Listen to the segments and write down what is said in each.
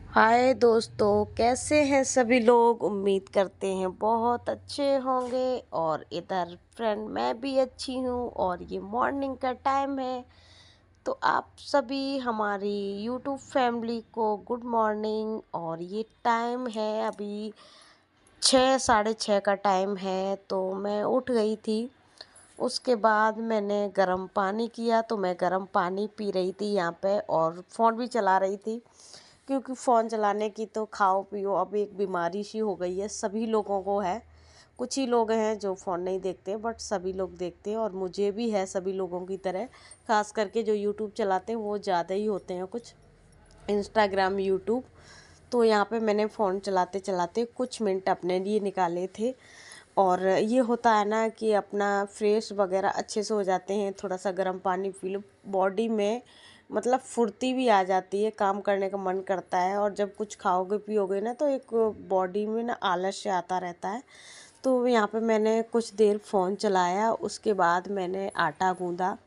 हाय दोस्तों, कैसे हैं सभी लोग। उम्मीद करते हैं बहुत अच्छे होंगे। और इधर फ्रेंड मैं भी अच्छी हूँ और ये मॉर्निंग का टाइम है। तो आप सभी हमारी यूट्यूब फैमिली को गुड मॉर्निंग। और ये टाइम है अभी 6 साढ़े 6 का टाइम है। तो मैं उठ गई थी। उसके बाद मैंने गर्म पानी किया। तो मैं गर्म पानी पी रही थी यहाँ पे और फ़ोन भी चला रही थी, क्योंकि फ़ोन चलाने की तो खाओ पियो अब एक बीमारी सी हो गई है, सभी लोगों को है। कुछ ही लोग हैं जो फ़ोन नहीं देखते, बट सभी लोग देखते हैं और मुझे भी है सभी लोगों की तरह। ख़ास करके जो यूट्यूब चलाते हैं वो ज़्यादा ही होते हैं, कुछ इंस्टाग्राम यूट्यूब। तो यहाँ पे मैंने फ़ोन चलाते चलाते कुछ मिनट अपने लिए निकाले थे। और ये होता है ना कि अपना फ्रेश वगैरह अच्छे से हो जाते हैं। थोड़ा सा गर्म पानी पी लो, बॉडी में मतलब फुर्ती भी आ जाती है, काम करने का मन करता है। और जब कुछ खाओगे पियोगे ना तो एक बॉडी में ना आलस्य आता रहता है। तो यहाँ पे मैंने कुछ देर फ़ोन चलाया, उसके बाद मैंने आटा गूँधा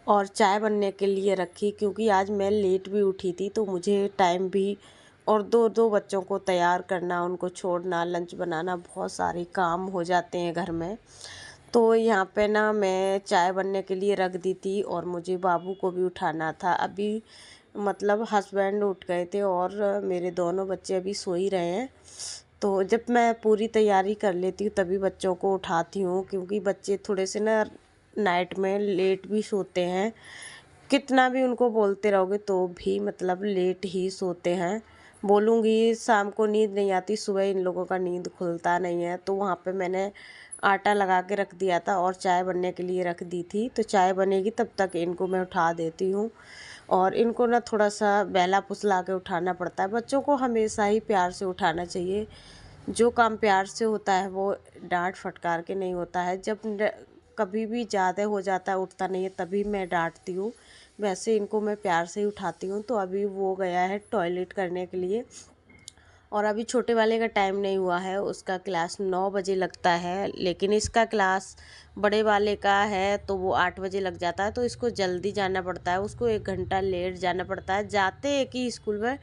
और चाय बनने के लिए रखी, क्योंकि आज मैं लेट भी उठी थी तो मुझे टाइम भी और दो दो बच्चों को तैयार करना, उनको छोड़ना, लंच बनाना, बहुत सारे काम हो जाते हैं घर में। तो यहाँ पे ना मैं चाय बनने के लिए रख दी थी और मुझे बाबू को भी उठाना था। अभी मतलब हस्बैंड उठ गए थे और मेरे दोनों बच्चे अभी सो ही रहे हैं। तो जब मैं पूरी तैयारी कर लेती हूँ तभी बच्चों को उठाती हूँ, क्योंकि बच्चे थोड़े से ना नाइट में लेट भी सोते हैं। कितना भी उनको बोलते रहोगे तो भी मतलब लेट ही सोते हैं। बोलूँगी शाम को नींद नहीं आती, सुबह इन लोगों का नींद खुलता नहीं है। तो वहाँ पे मैंने आटा लगा के रख दिया था और चाय बनने के लिए रख दी थी। तो चाय बनेगी तब तक इनको मैं उठा देती हूँ। और इनको ना थोड़ा सा बहला फुसला के उठाना पड़ता है। बच्चों को हमेशा ही प्यार से उठाना चाहिए। जो काम प्यार से होता है वो डांट फटकार के नहीं होता है। जब कभी भी ज़्यादा हो जाता है, उठता नहीं है, तभी मैं डांटती हूँ। वैसे इनको मैं प्यार से ही उठाती हूँ। तो अभी वो गया है टॉयलेट करने के लिए। और अभी छोटे वाले का टाइम नहीं हुआ है, उसका क्लास 9 बजे लगता है, लेकिन इसका क्लास बड़े वाले का है तो वो 8 बजे लग जाता है। तो इसको जल्दी जाना पड़ता है, उसको 1 घंटा लेट जाना पड़ता है। जाते एक ही स्कूल में,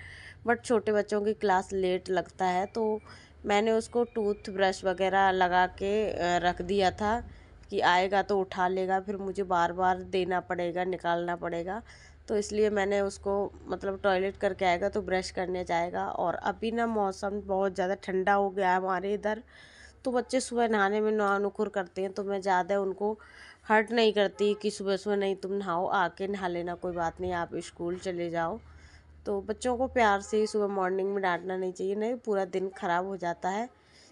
बट छोटे बच्चों की क्लास लेट लगता है। तो मैंने उसको टूथ ब्रश वगैरह लगा के रख दिया था कि आएगा तो उठा लेगा, फिर मुझे बार बार देना पड़ेगा, निकालना पड़ेगा। तो इसलिए मैंने उसको मतलब टॉयलेट करके आएगा तो ब्रश करने जाएगा। और अभी ना मौसम बहुत ज़्यादा ठंडा हो गया है हमारे इधर। तो बच्चे सुबह नहाने में नुकुर करते हैं, तो मैं ज़्यादा उनको हर्ट नहीं करती कि सुबह सुबह नहीं तुम नहाओ, आके नहा लेना, कोई बात नहीं, आप स्कूल चले जाओ। तो बच्चों को प्यार से ही सुबह मॉर्निंग में डांटना नहीं चाहिए, नहीं पूरा दिन ख़राब हो जाता है।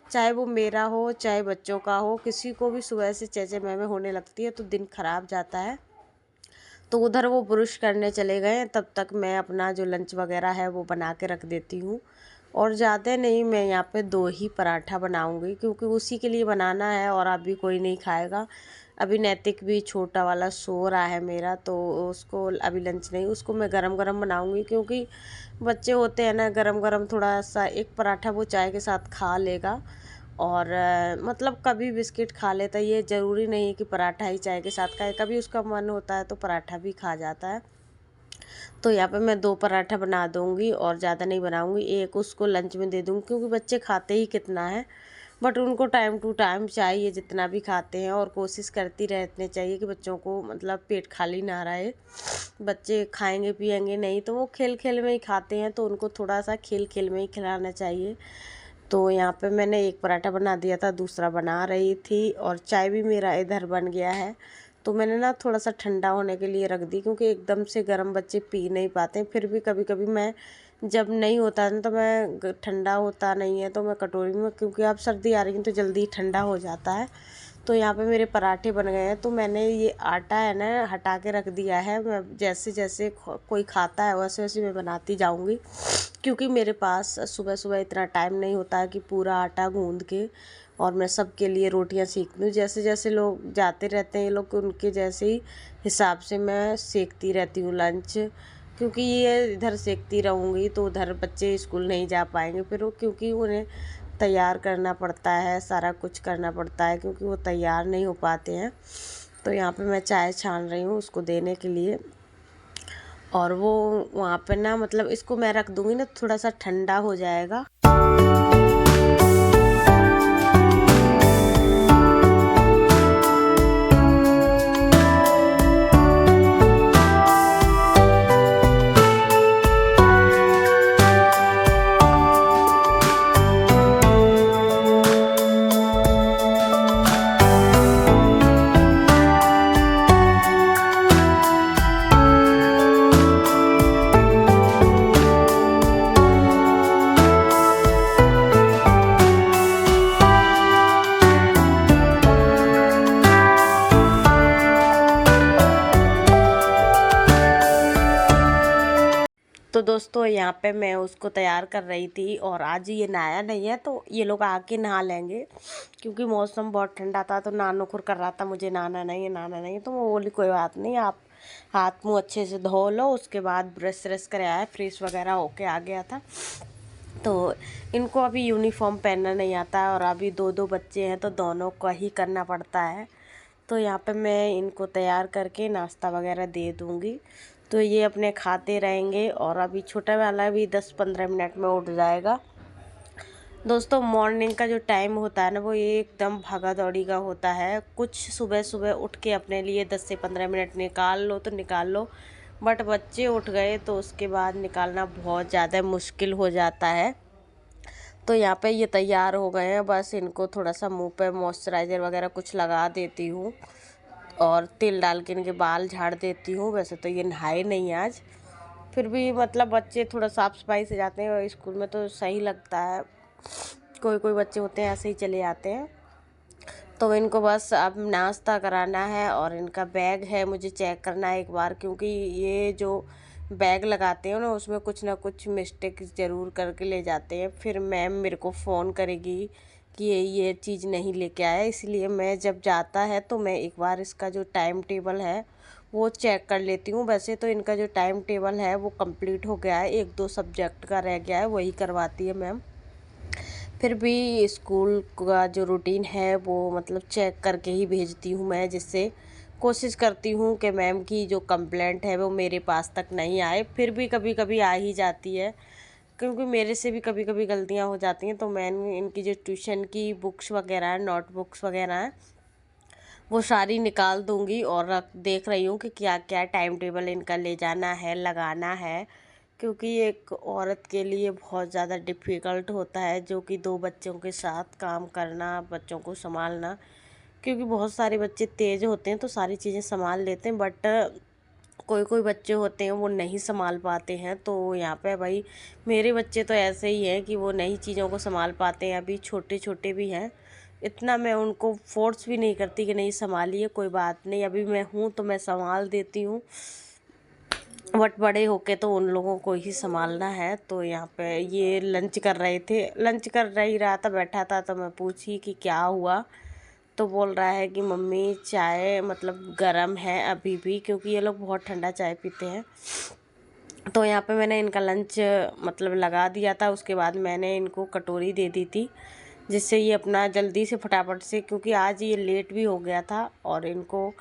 चाहे वो मेरा हो चाहे बच्चों का हो, किसी को भी सुबह से चेचे मैमे होने लगती है तो दिन खराब जाता है। तो उधर वो ब्रश करने चले गए, तब तक मैं अपना जो लंच वगैरह है वो बना के रख देती हूँ। और ज़्यादा नहीं, मैं यहाँ पे 2 ही पराठा बनाऊँगी, क्योंकि उसी के लिए बनाना है और अभी कोई नहीं खाएगा। अभी नैतिक भी छोटा वाला सो रहा है मेरा, तो उसको अभी लंच नहीं, उसको मैं गरम गरम बनाऊँगी, क्योंकि बच्चे होते हैं ना, गरम गरम थोड़ा सा एक पराठा वो चाय के साथ खा लेगा। और मतलब कभी बिस्किट खा लेता है, ये ज़रूरी नहीं है कि पराठा ही चाय के साथ खाए, कभी उसका मन होता है तो पराठा भी खा जाता है। तो यहाँ पे मैं 2 पराठा बना दूँगी और ज़्यादा नहीं बनाऊँगी, एक उसको लंच में दे दूँगी, क्योंकि बच्चे खाते ही कितना है। बट उनको टाइम टू टाइम चाहिए जितना भी खाते हैं, और कोशिश करती रहनी चाहिए कि बच्चों को मतलब पेट खाली ना रहे। बच्चे खाएंगे पिएंगे नहीं तो वो खेल खेल में ही खाते हैं, तो उनको थोड़ा सा खेल खेल में ही खिलाना चाहिए। तो यहाँ पे मैंने एक पराठा बना दिया था, दूसरा बना रही थी, और चाय भी मेरा इधर बन गया है। तो मैंने ना थोड़ा सा ठंडा होने के लिए रख दी, क्योंकि एकदम से गर्म बच्चे पी नहीं पाते। फिर भी कभी कभी मैं जब नहीं होता ना तो मैं ठंडा होता नहीं है तो मैं कटोरी में, क्योंकि अब सर्दी आ रही है तो जल्दी ठंडा हो जाता है। तो यहाँ पे मेरे पराठे बन गए हैं। तो मैंने ये आटा है ना हटा के रख दिया है, मैं जैसे जैसे कोई खाता है वैसे वैसे मैं बनाती जाऊँगी, क्योंकि मेरे पास सुबह सुबह इतना टाइम नहीं होता है कि पूरा आटा गूँध के और मैं सबके लिए रोटियां सेक दूँ। जैसे जैसे लोग जाते रहते हैं ये लोग, उनके जैसे ही हिसाब से मैं सेकती रहती हूँ लंच, क्योंकि ये इधर सेकती रहूँगी तो उधर बच्चे स्कूल नहीं जा पाएंगे फिर वो, क्योंकि उन्हें तैयार करना पड़ता है, सारा कुछ करना पड़ता है, क्योंकि वो तैयार नहीं हो पाते हैं। तो यहाँ पे मैं चाय छान रही हूँ उसको देने के लिए। और वो वहाँ पे ना मतलब इसको मैं रख दूँगी ना, थोड़ा सा ठंडा हो जाएगा। तो दोस्तों यहाँ पे मैं उसको तैयार कर रही थी, और आज ये नहाया नहीं है तो ये लोग आके नहा लेंगे, क्योंकि मौसम बहुत ठंडा था। तो नानो खुर कर रहा था मुझे नहाना नहीं है, नहाना नहीं है। तो वो बोली कोई बात नहीं, आप हाथ मुँह अच्छे से धो लो। उसके बाद ब्रश व्रश कर आया, फ्रेश वगैरह होके आ गया था। तो इनको अभी यूनिफॉर्म पहनना नहीं आता है, और अभी दो दो बच्चे हैं तो दोनों को ही करना पड़ता है। तो यहाँ पे मैं इनको तैयार करके नाश्ता वगैरह दे दूँगी, तो ये अपने खाते रहेंगे। और अभी छोटा वाला भी 10-15 मिनट में उठ जाएगा। दोस्तों मॉर्निंग का जो टाइम होता है ना, वो ये एकदम भागा दौड़ी का होता है। कुछ सुबह सुबह उठ के अपने लिए 10 से 15 मिनट निकाल लो तो निकाल लो, बट बच्चे उठ गए तो उसके बाद निकालना बहुत ज़्यादा मुश्किल हो जाता है। तो यहाँ पे ये तैयार हो गए हैं, बस इनको थोड़ा सा मुंह पे मॉइस्चराइज़र वगैरह कुछ लगा देती हूँ, और तेल डाल के इनके बाल झाड़ देती हूँ। वैसे तो ये नहाए नहीं आज, फिर भी मतलब बच्चे थोड़ा साफ़ सफाई से जाते हैं, और स्कूल में तो सही लगता है। कोई कोई बच्चे होते हैं ऐसे ही चले आते हैं। तो इनको बस अब नाश्ता कराना है, और इनका बैग है मुझे चेक करना है एक बार, क्योंकि ये जो बैग लगाते हैं ना उसमें कुछ ना कुछ मिस्टेक ज़रूर करके ले जाते हैं। फिर मैम मेरे को फ़ोन करेगी कि ये चीज़ नहीं लेके आया, इसलिए मैं जब जाता है तो मैं एक बार इसका जो टाइम टेबल है वो चेक कर लेती हूँ। वैसे तो इनका जो टाइम टेबल है वो कंप्लीट हो गया है, 1-2 सब्जेक्ट का रह गया है, वही करवाती है मैम। फिर भी स्कूल का जो रूटीन है वो मतलब चेक करके ही भेजती हूँ मैं, जिससे कोशिश करती हूँ कि मैम की जो कंप्लेंट है वो मेरे पास तक नहीं आए। फिर भी कभी कभी आ ही जाती है, क्योंकि मेरे से भी कभी कभी गलतियाँ हो जाती हैं। तो मैं इनकी जो ट्यूशन की बुक्स वगैरह हैं, नोटबुक्स वगैरह हैं, वो सारी निकाल दूँगी, और देख रही हूँ कि क्या क्या टाइम टेबल इनका ले जाना है, लगाना है। क्योंकि एक औरत के लिए बहुत ज़्यादा डिफ़िकल्ट होता है, जो कि 2 बच्चों के साथ काम करना, बच्चों को सँभालना। क्योंकि बहुत सारे बच्चे तेज़ होते हैं तो सारी चीज़ें सँभाल लेते हैं, बट कोई कोई बच्चे होते हैं वो नहीं सँभाल पाते हैं। तो यहाँ पे भाई मेरे बच्चे तो ऐसे ही हैं कि वो नई चीज़ों को सँभाल पाते हैं, अभी छोटे छोटे भी हैं। इतना मैं उनको फ़ोर्स भी नहीं करती कि नहीं सँभालिए, कोई बात नहीं, अभी मैं हूँ तो मैं सँभाल देती हूँ, बट बड़े होके तो उन लोगों को ही संभालना है। तो यहाँ पे ये लंच कर रहे थे, लंच कर रही रहा था, बैठा था, तो मैं पूछी कि क्या हुआ। तो बोल रहा है कि मम्मी चाय मतलब गरम है अभी भी, क्योंकि ये लोग बहुत ठंडा चाय पीते हैं। तो यहाँ पे मैंने इनका लंच मतलब लगा दिया था, उसके बाद मैंने इनको कटोरी दे दी थी, जिससे ये अपना जल्दी से फटाफट से, क्योंकि आज ये लेट भी हो गया था, और इनको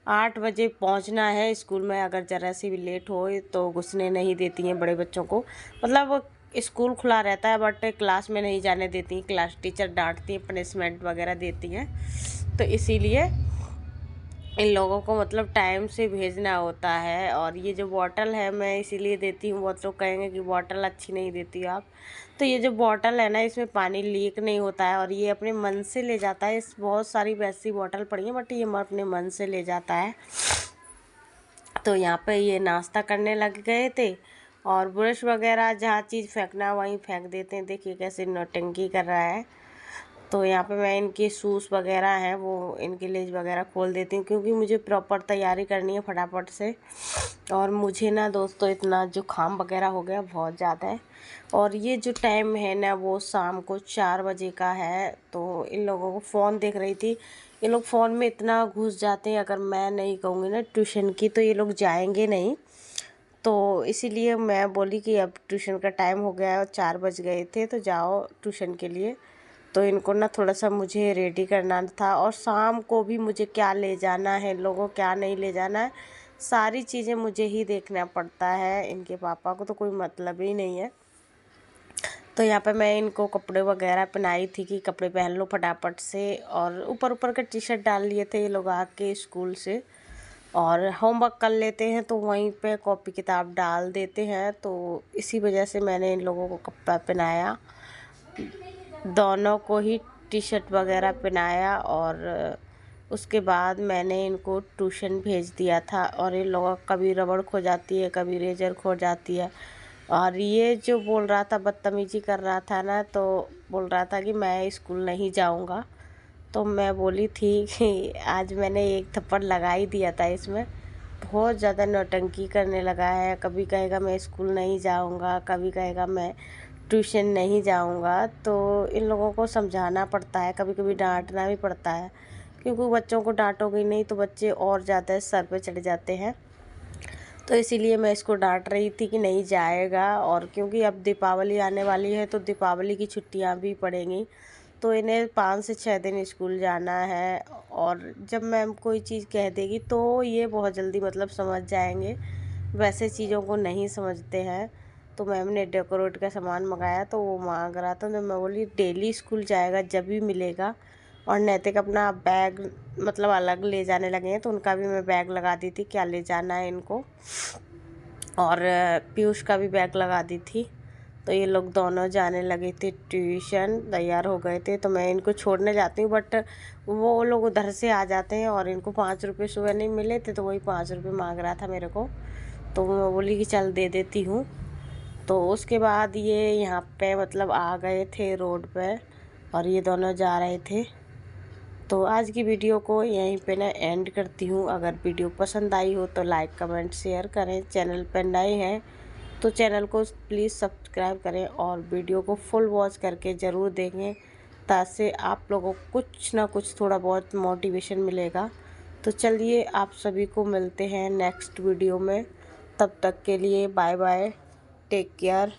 8 बजे पहुंचना है स्कूल में। अगर ज़रा सी भी लेट हो तो घुसने नहीं देती हैं बड़े बच्चों को, मतलब स्कूल खुला रहता है बट क्लास में नहीं जाने देती, क्लास टीचर डांटती हैं, पनिशमेंट वगैरह देती हैं। तो इसीलिए इन लोगों को मतलब टाइम से भेजना होता है। और ये जो बॉटल है मैं इसीलिए देती हूँ, बहुत लोग कहेंगे कि बॉटल अच्छी नहीं देती आप, तो ये जो बॉटल है ना इसमें पानी लीक नहीं होता है, और ये अपने मन से ले जाता है। इस बहुत सारी वैसी बॉटल पड़ी है, बट ये अपने मन से ले जाता है। तो यहाँ पे ये नाश्ता करने लग गए थे, और ब्रश वगैरह जहाँ चीज़ फेंकना वहीं फेंक देते हैं। देखिए कैसे नौटंकी कर रहा है। तो यहाँ पे मैं इनके शूज़ वगैरह हैं वो इनके लेज वगैरह खोल देती हूँ, क्योंकि मुझे प्रॉपर तैयारी करनी है फटाफट से। और मुझे ना दोस्तों इतना जुकाम वगैरह हो गया बहुत ज़्यादा है, और ये जो टाइम है ना वो शाम को 4 बजे का है। तो इन लोगों को फ़ोन देख रही थी, ये लोग फ़ोन में इतना घुस जाते हैं, अगर मैं नहीं कहूँगी ना ट्यूशन की तो ये लोग जाएंगे नहीं। तो इसीलिए मैं बोली कि अब ट्यूशन का टाइम हो गया है, और 4 बज गए थे, तो जाओ ट्यूशन के लिए। तो इनको ना थोड़ा सा मुझे रेडी करना था, और शाम को भी मुझे क्या ले जाना है इन लोगों को, क्या नहीं ले जाना है, सारी चीज़ें मुझे ही देखना पड़ता है, इनके पापा को तो कोई मतलब ही नहीं है। तो यहाँ पे मैं इनको कपड़े वगैरह पहनाई थी कि कपड़े पहन लो फटाफट से, और ऊपर ऊपर का टी शर्ट डाल लिए थे ये लोग आके स्कूल से, और होमवर्क कर लेते हैं तो वहीं पे कॉपी किताब डाल देते हैं। तो इसी वजह से मैंने इन लोगों को कपड़ा पहनाया, दोनों को ही टी शर्ट वगैरह पहनाया, और उसके बाद मैंने इनको ट्यूशन भेज दिया था। और इन लोगों का कभी रबड़ खो जाती है, कभी रेजर खो जाती है। और ये जो बोल रहा था, बदतमीजी कर रहा था ना, तो बोल रहा था कि मैं स्कूल नहीं जाऊंगा। तो मैं बोली थी कि आज मैंने एक थप्पड़ लगा ही दिया था इसमें। बहुत ज़्यादा नौटंकी करने लगा है, कभी कहेगा मैं स्कूल नहीं जाऊंगा, कभी कहेगा मैं ट्यूशन नहीं जाऊंगा। तो इन लोगों को समझाना पड़ता है, कभी कभी डांटना भी पड़ता है, क्योंकि बच्चों को डांटोगे नहीं तो बच्चे और ज़्यादा सर पे चढ़ जाते हैं। तो इसीलिए मैं इसको डांट रही थी कि नहीं जाएगा। और क्योंकि अब दीपावली आने वाली है तो दीपावली की छुट्टियां भी पड़ेंगी, तो इन्हें 5 से 6 दिन स्कूल जाना है। और जब मैम कोई चीज़ कह देगी तो ये बहुत जल्दी मतलब समझ जाएंगे, वैसे चीज़ों को नहीं समझते हैं। तो मैम ने डेकोरेट का सामान मंगाया तो वो मांग रहा था, तो मैं बोली डेली स्कूल जाएगा जब भी मिलेगा। और नैतिक अपना बैग मतलब अलग ले जाने लगे हैं, तो उनका भी मैं बैग लगा दी थी क्या ले जाना है इनको, और पीयूष का भी बैग लगा दी थी। तो ये लोग दोनों जाने लगे थे ट्यूशन, तैयार हो गए थे। तो मैं इनको छोड़ने जाती हूँ, बट वो लोग उधर से आ जाते हैं, और इनको 5 रुपये सुबह नहीं मिले थे तो वही 5 रुपये मांग रहा था मेरे को। तो मैं बोली कि चल दे देती हूँ। तो उसके बाद ये यहाँ पे मतलब आ गए थे रोड पे, और ये दोनों जा रहे थे। तो आज की वीडियो को यहीं पे ना एंड करती हूँ। अगर वीडियो पसंद आई हो तो लाइक कमेंट शेयर करें। चैनल पर नए हैं तो चैनल को प्लीज़ सब्सक्राइब करें, और वीडियो को फुल वॉच करके ज़रूर देखें, ताकि आप लोगों को कुछ ना कुछ थोड़ा बहुत मोटिवेशन मिलेगा। तो चलिए आप सभी को मिलते हैं नेक्स्ट वीडियो में, तब तक के लिए बाय बाय, टेक केयर।